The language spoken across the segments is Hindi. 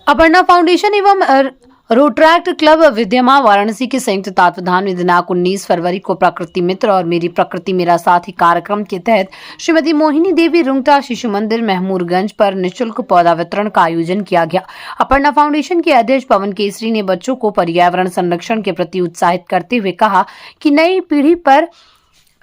अपर्णा फाउंडेशन एवं रोटरैक्ट क्लब विद्यमा वाराणसी के संयुक्त तत्वावधान में दिनांक 19 फरवरी को प्रकृति मित्र और मेरी प्रकृति मेरा साथी कार्यक्रम के तहत श्रीमती मोहिनी देवी रुंगटा शिशु मंदिर महमूरगंज पर निःशुल्क पौधा वितरण का आयोजन किया गया। अपर्णा फाउंडेशन के अध्यक्ष पवन केसरी ने बच्चों को पर्यावरण संरक्षण के प्रति उत्साहित करते हुए कहा कि नई पीढ़ी पर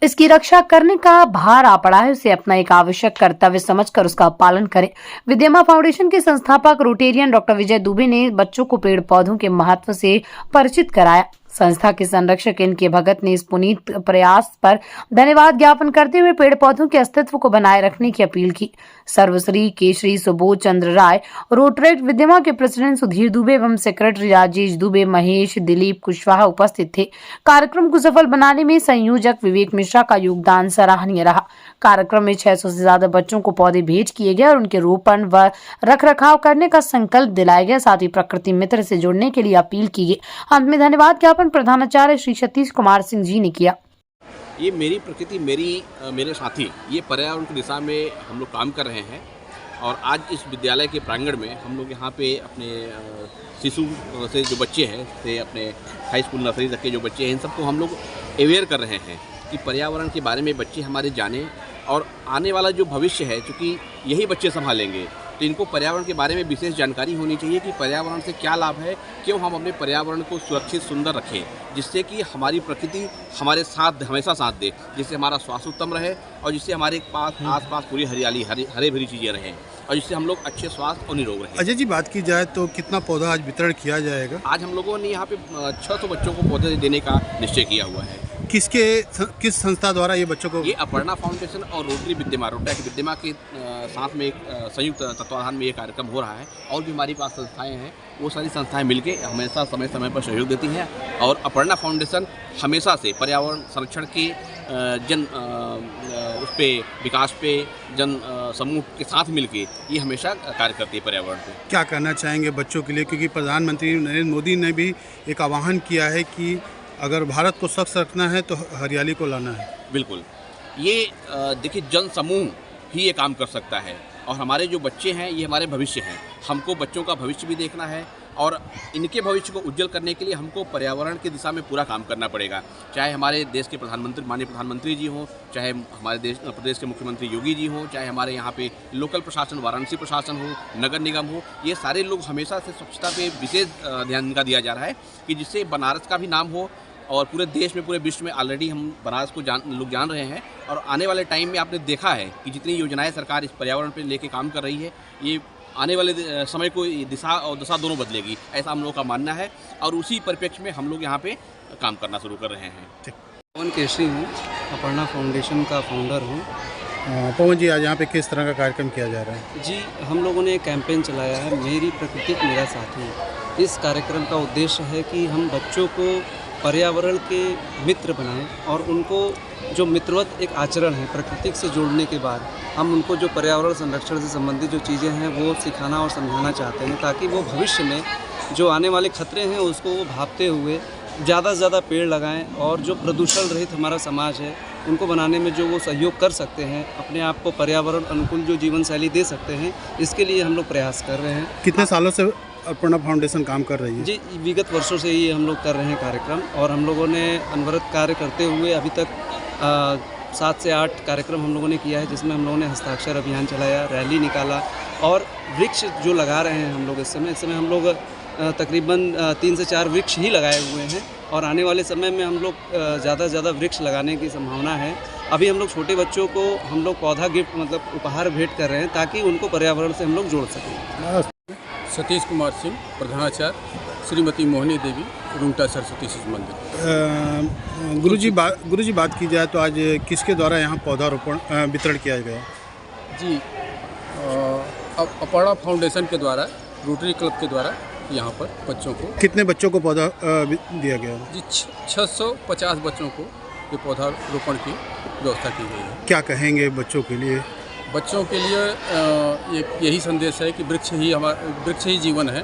इसकी रक्षा करने का भार आ पड़ा है, उसे अपना एक आवश्यक कर्तव्य समझकर उसका पालन करें। विद्यमा फाउंडेशन के संस्थापक रोटेरियन डॉक्टर विजय दुबे ने बच्चों को पेड़ पौधों के महत्व से परिचित कराया। संस्था के संरक्षक इनके भगत ने इस पुनीत प्रयास पर धन्यवाद ज्ञापन करते हुए पेड़ पौधों के अस्तित्व को बनाए रखने की अपील की। सर्वश्री केशरी सुबोध चंद्र राय, रोटरैक्ट विद्यमा के प्रेसिडेंट सुधीर दुबे एवं सेक्रेटरी राजेश दुबे, महेश, दिलीप कुशवाहा उपस्थित थे। कार्यक्रम को सफल बनाने में संयोजक विवेक मिश्रा का योगदान सराहनीय रहा। कार्यक्रम में 600 से ज्यादा बच्चों को पौधे भेंट किए गए और उनके रोपण व रखरखाव करने का संकल्प दिलाया गया। साथ ही प्रकृति मित्र से जुड़ने के लिए अपील की गई। अंत में धन्यवाद ज्ञापन प्रधानाचार्य श्री सतीश कुमार सिंह जी ने किया। ये मेरी प्रकृति मेरे साथी, ये पर्यावरण की दिशा में हम लोग काम कर रहे हैं और आज इस विद्यालय के प्रांगण में हम लोग यहाँ पे अपने शिशु से जो बच्चे हैं, से अपने हाई स्कूल नर्सरी तक के जो बच्चे हैं, इन सबको हम लोग अवेयर कर रहे हैं कि पर्यावरण के बारे में बच्चे हमारे जाने और आने वाला जो भविष्य है, चूँकि यही बच्चे संभालेंगे, तो इनको पर्यावरण के बारे में विशेष जानकारी होनी चाहिए कि पर्यावरण से क्या लाभ है, क्यों हम अपने पर्यावरण को सुरक्षित सुंदर रखें, जिससे कि हमारी प्रकृति हमारे साथ हमेशा साथ दे, जिससे हमारा स्वास्थ्य उत्तम रहे और जिससे हमारे पास आसपास पूरी हरियाली हरे भरी चीज़ें रहें और जिससे हम लोग अच्छे स्वास्थ्य और निरोग रहें। अजय जी, बात की जाए तो कितना पौधा आज वितरण किया जाएगा? आज हम लोगों ने यहाँ पे 600 बच्चों को पौधे देने का निश्चय किया हुआ है। किस संस्था द्वारा ये बच्चों को? ये अपर्णा फाउंडेशन और रोटरी विद्यमा के साथ में एक संयुक्त तत्वाधान में ये कार्यक्रम हो रहा है और भी हमारी पास संस्थाएं हैं, वो सारी संस्थाएं मिलके हमेशा समय समय पर सहयोग देती हैं और अपर्णा फाउंडेशन हमेशा से पर्यावरण संरक्षण के उस पे विकास पे जन समूह के साथ मिलके ये हमेशा कार्य करती है पर्यावरण पे। क्या कहना चाहेंगे बच्चों के लिए, क्योंकि प्रधानमंत्री नरेंद्र मोदी ने भी एक आह्वान किया है कि अगर भारत को स्वच्छ रखना है तो हरियाली को लाना है? बिल्कुल, ये देखिए जन समूह ही ये काम कर सकता है और हमारे जो बच्चे हैं ये हमारे भविष्य हैं। हमको बच्चों का भविष्य भी देखना है और इनके भविष्य को उज्जवल करने के लिए हमको पर्यावरण की दिशा में पूरा काम करना पड़ेगा। चाहे हमारे देश के माननीय प्रधानमंत्री जी हों, चाहे हमारे प्रदेश के मुख्यमंत्री योगी जी हों, चाहे हमारे यहाँ पे लोकल प्रशासन वाराणसी प्रशासन हो, नगर निगम हो, ये सारे लोग हमेशा से स्वच्छता पे विशेष ध्यान इनका दिया जा रहा है कि जिससे बनारस का भी नाम हो और पूरे देश में पूरे विश्व में ऑलरेडी हम बनारस को लोग जान रहे हैं। और आने वाले टाइम में आपने देखा है कि जितनी योजनाएं सरकार इस पर्यावरण पे लेके काम कर रही है, ये आने वाले समय को दिशा और दशा दोनों बदलेगी, ऐसा हम लोग का मानना है और उसी परिप्रेक्ष्य में हम लोग यहाँ पे काम करना शुरू कर रहे हैं। पवन केसरी हूँ, अपर्णा फाउंडेशन का फाउंडर हूँ। पवन जी, आज यहाँ पे किस तरह का कार्यक्रम किया जा रहा है? जी, हम लोगों ने एक कैंपेन चलाया है, मेरी प्रकृति मेरा साथी। इस कार्यक्रम का उद्देश्य है कि हम बच्चों को पर्यावरण के मित्र बनाएं और उनको जो मित्रवत एक आचरण है प्रकृति से जोड़ने के बाद हम उनको जो पर्यावरण संरक्षण से संबंधित जो चीज़ें हैं वो सिखाना और समझाना चाहते हैं, ताकि वो भविष्य में जो आने वाले खतरे हैं उसको वो भांपते हुए ज़्यादा से ज़्यादा पेड़ लगाएं और जो प्रदूषण रहित हमारा समाज है उनको बनाने में जो वो सहयोग कर सकते हैं, अपने आप को पर्यावरण अनुकूल जो जीवन शैली दे सकते हैं, इसके लिए हम लोग प्रयास कर रहे हैं। कितने सालों से अपर्णा फाउंडेशन काम कर रही है? जी, विगत वर्षों से ही हम लोग कर रहे हैं कार्यक्रम और हम लोगों ने अनवरत कार्य करते हुए अभी तक 7 से 8 कार्यक्रम हम लोगों ने किया है, जिसमें हम लोगों ने हस्ताक्षर अभियान चलाया, रैली निकाला और वृक्ष जो लगा रहे हैं हम लोग इस समय हम लोग तकरीबन 3 से 4 वृक्ष ही लगाए हुए हैं और आने वाले समय में हम लोग ज़्यादा से ज़्यादा वृक्ष लगाने की संभावना है। अभी हम लोग छोटे बच्चों को हम लोग पौधा गिफ्ट मतलब उपहार भेंट कर रहे हैं ताकि उनको पर्यावरण से हम लोग जोड़ सकें। सतीश कुमार सिंह, प्रधानाचार्य श्रीमती मोहिनी देवी रुंगटा सरस्वती शिशु मंदिर। गुरुजी, बात की जाए तो आज किसके द्वारा यहाँ पौधारोपण वितरण किया गया? जी, अपर्णा फाउंडेशन के द्वारा, रोटरी क्लब के द्वारा यहाँ पर बच्चों को। कितने बच्चों को पौधा दिया गया? जी, 650 बच्चों को ये पौधा रोपण की व्यवस्था की गई है। क्या कहेंगे बच्चों के लिए? बच्चों के लिए यही संदेश है कि वृक्ष ही जीवन है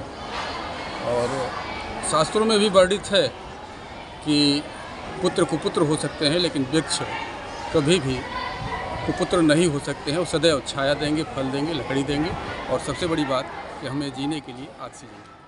और शास्त्रों में भी वर्णित है कि पुत्र कुपुत्र हो सकते हैं लेकिन वृक्ष कभी भी कुपुत्र नहीं हो सकते हैं, वो सदैव छाया देंगे, फल देंगे, लकड़ी देंगे और सबसे बड़ी बात कि हमें जीने के लिए ऑक्सीजन।